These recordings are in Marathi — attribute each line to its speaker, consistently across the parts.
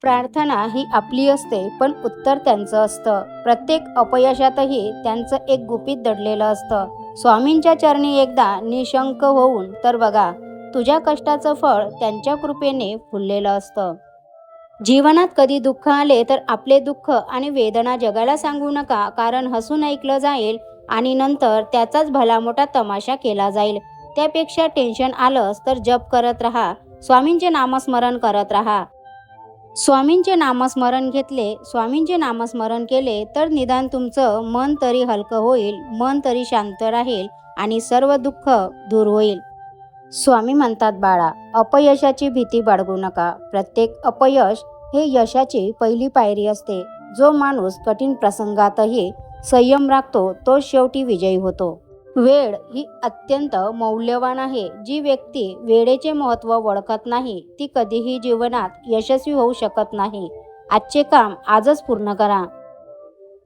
Speaker 1: प्रार्थना ही आपली असते, पण उत्तर त्यांचं असतं. प्रत्येक अपयशातही त्यांचं एक गुपित दडलेलं असतं. स्वामींच्या चरणी एकदा निशंक होऊन तर बघा, तुझ्या कष्टाचं फळ त्यांच्या कृपेने फुललेलं असतं. जीवनात कधी दुःख आले तर आपले दुःख आणि वेदना जगाला सांगू नका, कारण हसून ऐकलं जाईल आणि नंतर त्याचाच भला मोठा तमाशा केला जाईल. त्यापेक्षा टेन्शन आलंच तर जप करत राहा, स्वामींचे नामस्मरण करत राहा. स्वामींचे नामस्मरण केले तर निदान तुमचं मन तरी हलकं होईल, मन तरी शांत राहील आणि सर्व दुःख दूर होईल. स्वामी म्हणतात, बाळा, अपयशाची भीती बाळगू नका. प्रत्येक अपयश हे यशाची पहिली पायरी असते. जो माणूस कठीण प्रसंगातही संयम राखतो तो शेवटी विजयी होतो. वेळ ही अत्यंत मौल्यवान आहे. जी व्यक्ती वेळेचे महत्त्व ओळखत नाही ती कधीही जीवनात यशस्वी होऊ शकत नाही. आजचे काम आजच पूर्ण करा.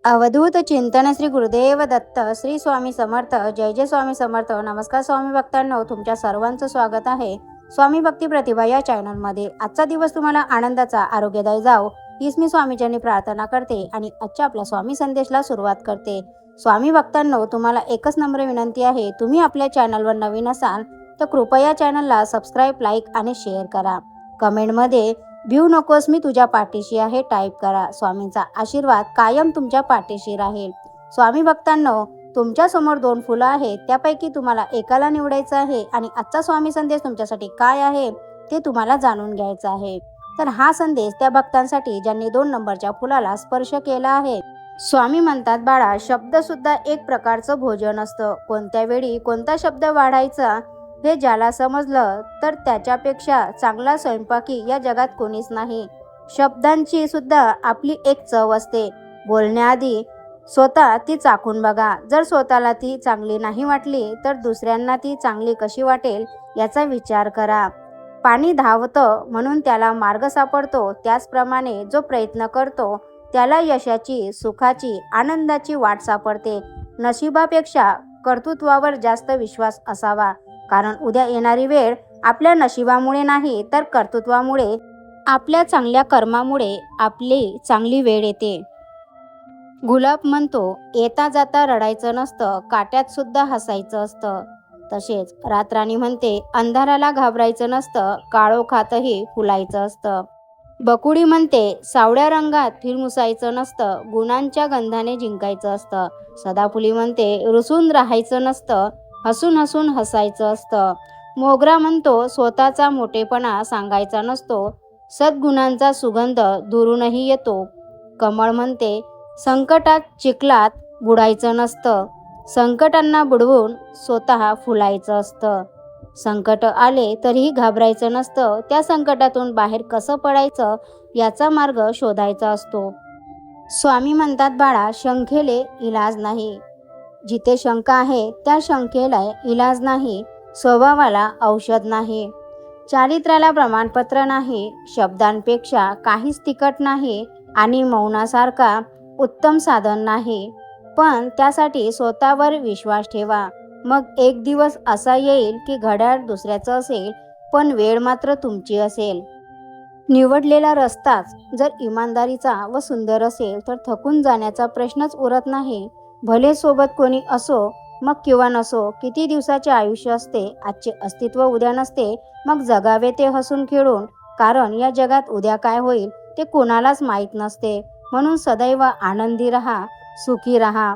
Speaker 1: अवधूत चिंतन श्री गुरुदेव दत्त. श्री स्वामी समर्थ. जय जय स्वामी समर्थ. नमस्कार स्वामी भक्तांनो, तुमच्या सर्वांचं स्वागत आहे स्वामी भक्ती प्रतिभा या चॅनलमध्ये. आजचा दिवस तुम्हाला आनंदाचा, आरोग्यदायी जाओ हीच मी स्वामीच्यांनी प्रार्थना करते आणि आजच्या आपल्या स्वामी संदेशला सुरुवात करते. स्वामी भक्तांनो, तुम्हाला एकच नम्र विनंती आहे, तुम्ही आपल्या चॅनलवर नवीन असाल तर कृपया चॅनलला सबस्क्राईब, लाईक आणि शेअर करा. कमेंटमध्ये भिऊ नकोस, मी तुझ्या पाठीशी आहे टाईप करा. स्वामींचा आशीर्वाद कायम तुमच्या पाठीशी राहील. स्वामी भक्तांनो, तुमच्या समोर 2 फुलं आहेत, त्यापैकी तुम्हाला एकाला निवडायचं आहे आणि आजचा स्वामी संदेश तुमच्यासाठी काय आहे ते तुम्हाला जाणून घ्यायचं आहे. तर हा संदेश त्या भक्तांसाठी ज्यांनी 2 नंबरच्या फुलाला स्पर्श केला आहे. स्वामी म्हणतात, बाळा, शब्द सुद्धा एक प्रकारचं भोजन असतं. कोणत्या वेळी कोणता शब्द वाढायचा हे ज्याला समजलं तर त्याच्यापेक्षा चांगला स्वयंपाकी या जगात कोणीच नाही. शब्दांची सुद्धा आपली एक चव असते. बोलण्याआधी स्वतः ती चाखून बघा. जर स्वतःला ती चांगली नाही वाटली तर दुसऱ्यांना ती चांगली कशी वाटेल याचा विचार करा. पाणी धावतं म्हणून त्याला मार्ग सापडतो, त्याचप्रमाणे जो प्रयत्न करतो त्याला यशाची, सुखाची, आनंदाची वाट सापडते. नशिबापेक्षा कर्तृत्वावर जास्त विश्वास असावा, कारण उद्या येणारी वेळ आपल्या नशिबामुळे नाही तर कर्तृत्वामुळे, आपल्या चांगल्या कर्मामुळे आपली चांगली वेळ येते. गुलाब म्हणतो, येता जाता रडायचं नसतं, काट्यात सुद्धा हसायचं असतं. तसेच रातराणी म्हणते, अंधाराला घाबरायचं नसतं, काळोखातही फुलायचं असतं. बकुळी म्हणते, सावळ्या रंगात फिरमुसायचं नसतं, गुणांच्या गंधाने जिंकायचं असतं. सदाफुली म्हणते, रुसून राहायचं नसतं, हसून हसून हसायचं असतं. मोगरा म्हणतो, स्वतःचा मोठेपणा सांगायचा नसतो, सद्गुणांचा सुगंध दुरूनही येतो. कमळ म्हणते, संकटात चिखलात बुडायचं नसतं, संकटांना बुडवून स्वतः फुलायचं असतं. संकट आले तरीही घाबरायचं नसतं, त्या संकटातून बाहेर कसं पडायचं याचा मार्ग शोधायचा असतो. स्वामी म्हणतात, बाळा, शंकेले इलाज नाही. जिथे शंका आहे त्या शंकेला इलाज नाही. स्वभावाला औषध नाही. चारित्र्याला प्रमाणपत्र नाही. शब्दांपेक्षा काहीच तिखट नाही आणि मौनासारखा उत्तम साधन नाही. पण त्यासाठी स्वतःवर विश्वास ठेवा. मग एक दिवस असा येईल की घड्याळ दुसऱ्याचं असेल पण वेळ मात्र तुमची असेल. निवडलेला रस्ताच जर इमानदारीचा व सुंदर असेल तर थकून जाण्याचा प्रश्नच उरत नाही. भले सोबत कोणी असो मग किंवा नसो, किती दिवसाचे आयुष्य असते, आजचे अस्तित्व उद्या नसते. मग जगावे ते हसून खेळून, कारण या जगात उद्या काय होईल ते कोणालाच माहीत नसते. म्हणून सदैव आनंदी राहा, सुखी राहा.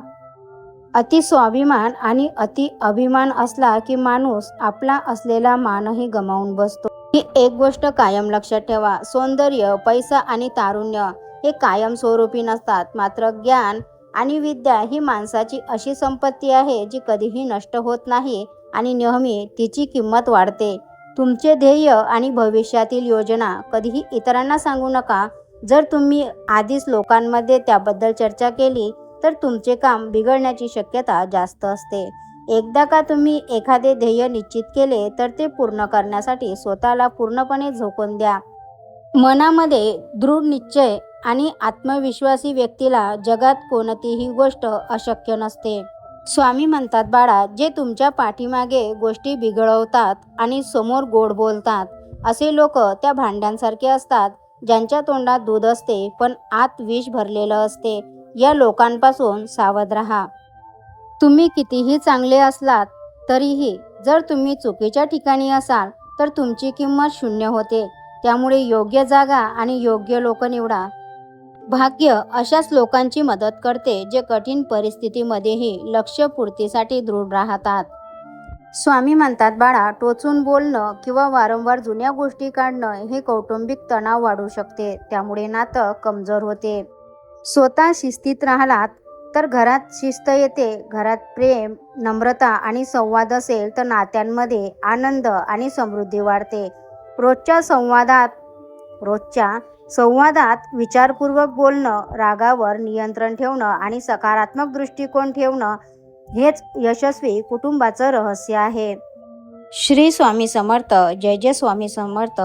Speaker 1: अति स्वाभिमान आणि अति अभिमान असला की माणूस आपला असलेला मानही गमावून बसतो. ही एक गोष्ट कायम लक्षात ठेवा, सौंदर्य, पैसा आणि तारुण्य हे कायमस्वरूपी नसतात. मात्र ज्ञान आणि विद्या ही माणसाची अशी संपत्ती आहे जी कधीही नष्ट होत नाही आणि नेहमी तिची किंमत वाढते. तुमचे ध्येय आणि भविष्यातील योजना कधीही इतरांना सांगू नका. जर तुम्ही आधीच लोकांमध्ये त्याबद्दल चर्चा केली तर तुमचे काम बिघडण्याची शक्यता जास्त असते. एकदा का तुम्ही एखादे ध्येय निश्चित केले तर ते पूर्ण करण्यासाठी स्वतःला पूर्णपणे झोकून द्या. मनामध्ये दृढ निश्चय आणि आत्मविश्वासी व्यक्तीला जगात कोणतीही गोष्ट अशक्य नसते. स्वामी म्हणतात, बाळा, जे तुमच्या पाठीमागे गोष्टी बिघडवतात आणि समोर गोड बोलतात असे लोक त्या भांड्यांसारखे असतात. ज्यांच्या तोंडात दूध असते पण आत विष भरलेलं असते, या लोकांपासून सावध राहा. तुम्ही कितीही चांगले असलात तरीही जर तुम्ही चुकीच्या ठिकाणी असाल तर तुमची किंमत शून्य होते. त्यामुळे योग्य जागा आणि योग्य लोक निवडा. भाग्य अशाच लोकांची मदत करते जे कठीण परिस्थितीमध्येही लक्ष्यपूर्तीसाठी दृढ राहतात. स्वामी म्हणतात, बाळा, टोचून बोलणं किंवा वारंवार जुन्या गोष्टी काढणं हे कौटुंबिक तणाव वाढवू शकते. त्यामुळे नातं कमजोर होते. स्वतः शिस्तीत राहिलात तर घरात शिस्त येते. घरात प्रेम, नम्रता आणि संवाद असेल तर नात्यांमध्ये आनंद आणि समृद्धी वाढते. रोजच्या संवादात विचारपूर्वक बोलणं, रागावर नियंत्रण ठेवणं आणि सकारात्मक दृष्टिकोन ठेवणं हेच यशस्वी कुटुंबाचं रहस्य आहे. श्री स्वामी समर्थ. जय जय स्वामी समर्थ.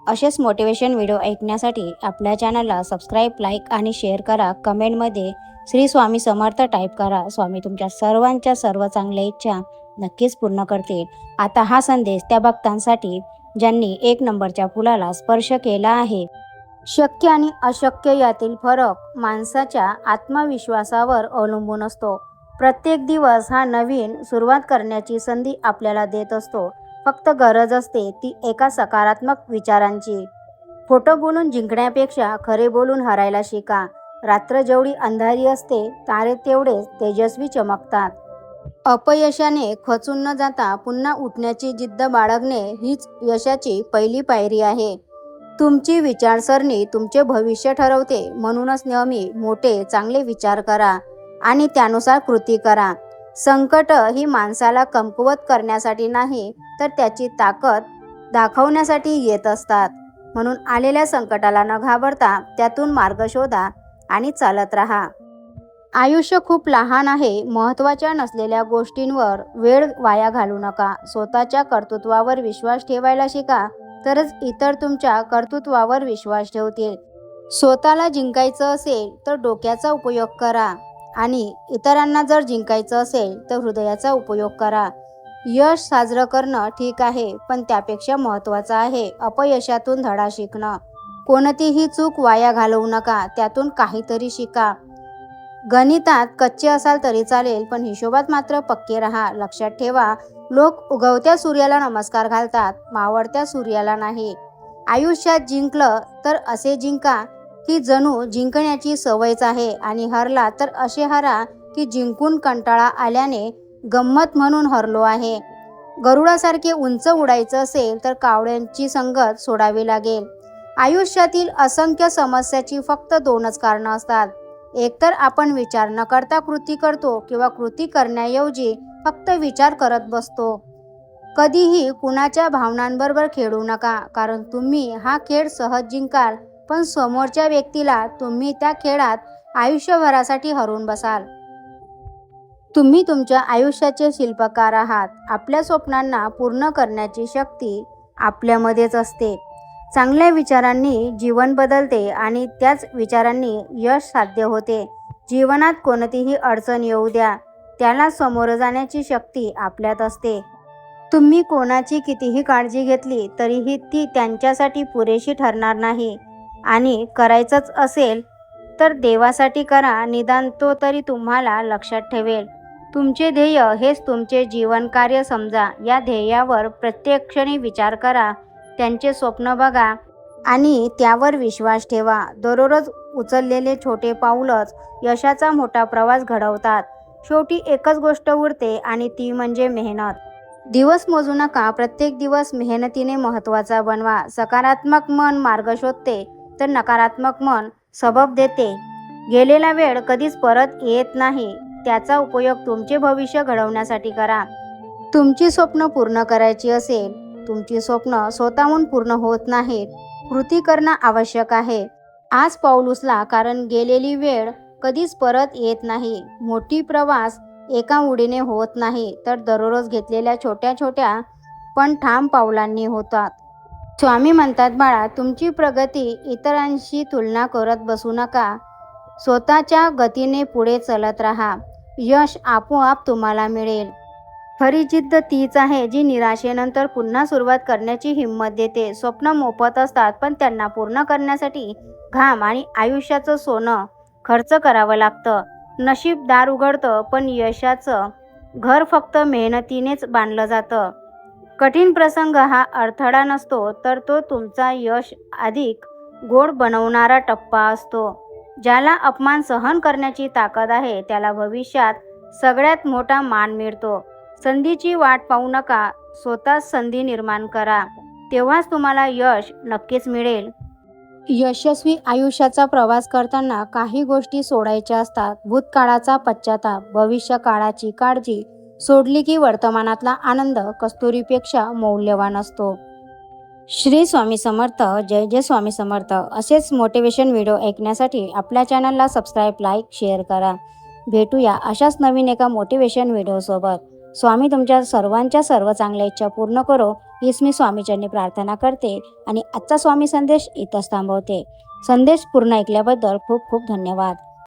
Speaker 1: असेच मोटिवेशन व्हिडिओ ऐकण्यासाठी आपल्या चॅनलला सबस्क्राईब, लाईक आणि शेअर करा. कमेंटमध्ये श्री स्वामी समर्थ टाईप करा. स्वामी तुमच्या सर्वांच्या सर्व चांगल्या इच्छा नक्कीच पूर्ण करतील. आता हा संदेश त्या भक्तांसाठी ज्यांनी 1 नंबरच्या फुलाला स्पर्श केला आहे. शक्य आणि अशक्य यातील फरक माणसाच्या आत्मविश्वासावर अवलंबून असतो. प्रत्येक दिवस हा नवीन सुरुवात करण्याची संधी आपल्याला देत असतो. फक्त गरज असते ती एका सकारात्मक विचारांची. खोटं बोलून जिंकण्यापेक्षा खरे बोलून हरायला शिका. रात्र जेवढी अंधारी असते तारे तेवढेच तेजस्वी चमकतात. अपयशाने खचून न जाता पुन्हा उठण्याची जिद्द बाळगणे हीच यशाची पहिली पायरी आहे. तुमची विचारसरणी तुमचे भविष्य ठरवते. म्हणूनच नेहमी मोठे चांगले विचार करा आणि त्यानुसार कृती करा. संकट ही माणसाला कमकुवत करण्यासाठी नाही तर त्याची ताकद दाखवण्यासाठी येत असतात. म्हणून आलेल्या संकटाला न घाबरता त्यातून मार्ग शोधा आणि चालत राहा. आयुष्य खूप लहान आहे. महत्त्वाच्या नसलेल्या गोष्टींवर वेळ वाया घालवू नका. स्वतःच्या कर्तृत्वावर विश्वास ठेवायला शिका, तरच इतर तुमच्या कर्तृत्वावर विश्वास ठेवतील. स्वतःला जिंकायचं असेल तर डोक्याचा उपयोग करा आणि इतरांना जर जिंकायचं असेल तर हृदयाचा उपयोग करा. यश साजरं करणं ठीक आहे, पण त्यापेक्षा महत्त्वाचं आहे अपयशातून धडा शिकणं. कोणतीही चूक वाया घालवू नका, त्यातून काहीतरी शिका. गणितात कच्चे असाल तरी चालेल, पण हिशोबात मात्र पक्के राहा. लक्षात ठेवा, लोक उगवत्या सूर्याला नमस्कार घालतात, मावळत्या सूर्याला नाही. आयुष्यात जिंकलं तर असे जिंका की जणू जिंकण्याची सवयच आहे आणि हरला तर असे हरा की जिंकून कंटाळा आल्याने गंमत म्हणून हरलो आहे. गरुडासारखे उंच उडायचं असेल तर कावळ्यांची संगत सोडावी लागेल. आयुष्यातील असंख्य समस्याची फक्त 2च कारणं असतात. एकतर आपण विचार न करता कृती करतो किंवा कृती करण्याऐवजी फक्त विचार करत बसतो. कधीही कुणाच्या भावनांबरोबर खेळू नका, कारण तुम्ही हा खेळ सहज जिंकाल पण समोरच्या व्यक्तीला तुम्ही त्या खेळात आयुष्यभरासाठी हरवून बसाल. तुम्ही तुमच्या आयुष्याचे शिल्पकार आहात. आपल्या स्वप्नांना पूर्ण करण्याची शक्ती आपल्यामध्येच असते. चांगल्या विचारांनी जीवन बदलते आणि त्याच विचारांनी यश साध्य होते. जीवनात कोणतीही अडचण येऊ द्या, त्याला समोर जाण्याची शक्ती आपल्यात असते. तुम्ही कोणाची कितीही काळजी घेतली तरीही ती त्यांच्यासाठी पुरेशी ठरणार नाही. आणि करायचंच असेल तर देवासाठी करा, निदान तो तरी तुम्हाला लक्षात ठेवेल. तुमचे ध्येय हेच तुमचे जीवन कार्य समजा. या ध्येयावर प्रत्येक क्षणी विचार करा, त्यांचे स्वप्न बघा आणि त्यावर विश्वास ठेवा. दररोज उचललेले छोटे पाऊलच यशाचा मोठा प्रवास घडवतात. शेवटी एकच गोष्ट उरते आणि ती म्हणजे मेहनत. दिवस मोजू नका, प्रत्येक दिवस मेहनतीने महत्त्वाचा बनवा. सकारात्मक मन मार्ग शोधते तर नकारात्मक मन सबब देते. गेलेला वेळ कधीच परत येत नाही, त्याचा उपयोग तुमचे भविष्य घडवण्यासाठी करा. तुमची स्वप्न पूर्ण करायची असेल, तुमची स्वप्न स्वतःहून पूर्ण होत नाहीत, कृती करणं आवश्यक आहे. आज पाऊल उचला, कारण गेलेली वेळ कधीच परत येत नाही. मोठी प्रवास एका उडीने होत नाही, तर दररोज घेतलेल्या छोट्या छोट्या पण ठाम पावलांनी होतात. स्वामी म्हणतात, बाळा, तुमची प्रगती इतरांशी तुलना करत बसू नका. स्वतःच्या गतीने पुढे चालत राहा. यश आपोआप तुम्हाला मिळेल. खरी जिद्द तीच आहे जी निराशेनंतर पुन्हा सुरुवात करण्याची हिंमत देते. स्वप्न मोफत असतात, पण त्यांना पूर्ण करण्यासाठी घाम आणि आयुष्याचं सोनं खर्च करावं लागतं. नशीब दार उघडतं, पण यशाचं घर फक्त मेहनतीनेच बांधलं जातं. कठीण प्रसंग हा अडथळा नसतो, तर तो तुमचा यश अधिक गोड बनवणारा टप्पा असतो. ज्याला अपमान सहन करण्याची ताकद आहे, त्याला भविष्यात सगळ्यात मोठा मान मिळतो. संधीची वाट पाहू नका, स्वतःच संधी निर्माण करा. तेव्हाच तुम्हाला यश नक्कीच मिळेल. यशस्वी आयुष्याचा प्रवास करताना काही गोष्टी सोडायच्या असतात. भूतकाळाचा पश्चाताप, भविष्यकाळाची काळजी सोडली की वर्तमानातला आनंद कस्तुरीपेक्षा मौल्यवान असतो. श्री स्वामी समर्थ. जय जय स्वामी समर्थ. असेच मोटिवेशन व्हिडिओ ऐकण्यासाठी आपल्या चॅनलला सबस्क्राईब, लाईक, शेअर करा. भेटूया अशाच नवीन एका मोटिवेशन व्हिडिओसोबत. स्वामी तुमच्या सर्वांच्या सर्व चांगल्या इच्छा पूर्ण करो, हीच मी स्वामीचरणी प्रार्थना करते आणि आजचा स्वामी संदेश इथंच थांबवते. संदेश पूर्ण ऐकल्याबद्दल खूप खूप धन्यवाद.